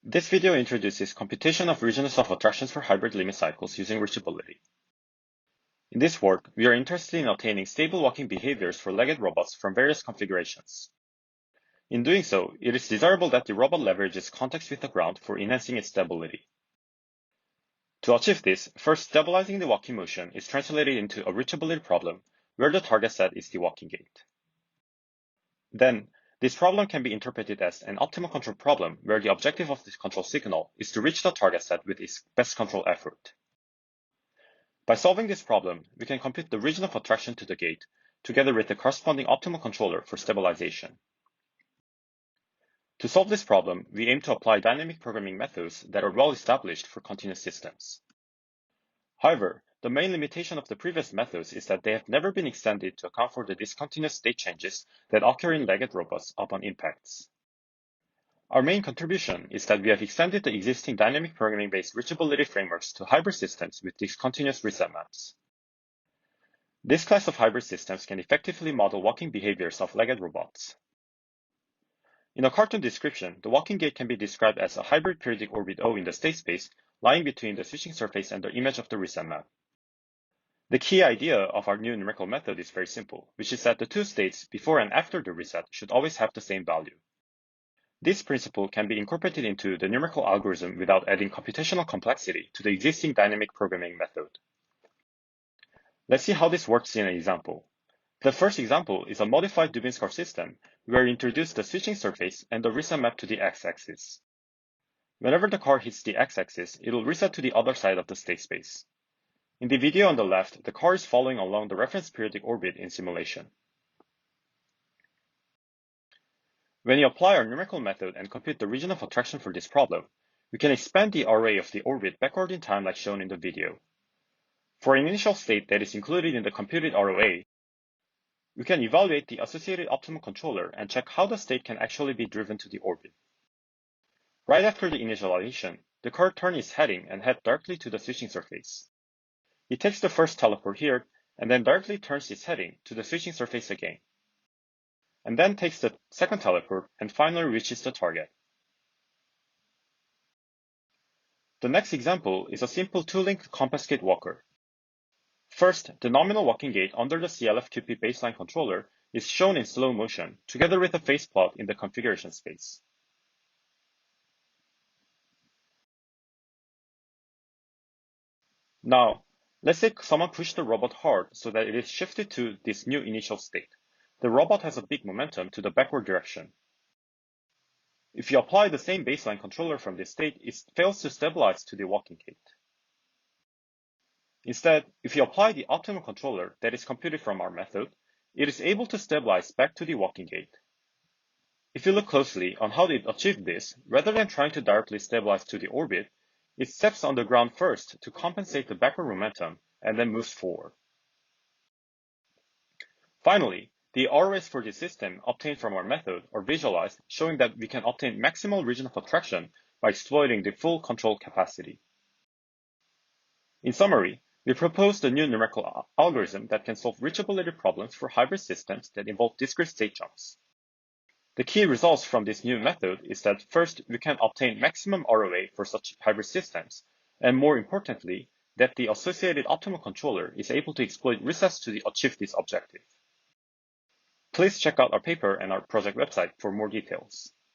This video introduces computation of regions of attractions for hybrid limit cycles using reachability. In this work, we are interested in obtaining stable walking behaviors for legged robots from various configurations. In doing so, it is desirable that the robot leverages contact with the ground for enhancing its stability. To achieve this, first stabilizing the walking motion is translated into a reachability problem where the target set is the walking gait. Then, this problem can be interpreted as an optimal control problem where the objective of the control signal is to reach the target set with its best control effort. By solving this problem, we can compute the region of attraction to the gait together with the corresponding optimal controller for stabilization. To solve this problem, we aim to apply dynamic programming methods that are well established for continuous systems. However, the main limitation of the previous methods is that they have never been extended to account for the discontinuous state changes that occur in legged robots upon impacts. Our main contribution is that we have extended the existing dynamic programming-based reachability frameworks to hybrid systems with discontinuous reset maps. This class of hybrid systems can effectively model walking behaviors of legged robots. In a cartoon description, the walking gait can be described as a hybrid periodic orbit O in the state space lying between the switching surface and the image of the reset map. The key idea of our new numerical method is very simple, which is that the two states before and after the reset should always have the same value. This principle can be incorporated into the numerical algorithm without adding computational complexity to the existing dynamic programming method. Let's see how this works in an example. The first example is a modified Dubins car system where we introduce the switching surface and the reset map to the x-axis. Whenever the car hits the x-axis, it will reset to the other side of the state space. In the video on the left, the car is following along the reference periodic orbit in simulation. When you apply our numerical method and compute the region of attraction for this problem, we can expand the array of the orbit backward in time like shown in the video. For an initial state that is included in the computed ROA, we can evaluate the associated optimal controller and check how the state can actually be driven to the orbit. Right after the initialization, the car turns its heading and heads directly to the switching surface. It takes the first teleport here and then directly turns its heading to the switching surface again, and then takes the second teleport and finally reaches the target. The next example is a simple two-link Compass-gait walker. First, the nominal walking gait under the CLF-QP baseline controller is shown in slow motion together with a phase plot in the configuration space. Now, let's say someone pushed the robot hard so that it is shifted to this new initial state. The robot has a big momentum to the backward direction. If you apply the same baseline controller from this state, it fails to stabilize to the walking gait. Instead, if you apply the optimal controller that is computed from our method, it is able to stabilize back to the walking gait. If you look closely on how it achieved this, rather than trying to directly stabilize to the orbit, it steps on the ground first to compensate the backward momentum and then moves forward. Finally, the ROS for this system obtained from our method are visualized, showing that we can obtain maximal region of attraction by exploiting the full control capacity. In summary, we proposed a new numerical algorithm that can solve reachability problems for hybrid systems that involve discrete state jumps. The key results from this new method is that first, we can obtain maximum ROA for such hybrid systems, and more importantly, that the associated optimal controller is able to exploit resets to achieve this objective. Please check out our paper and our project website for more details.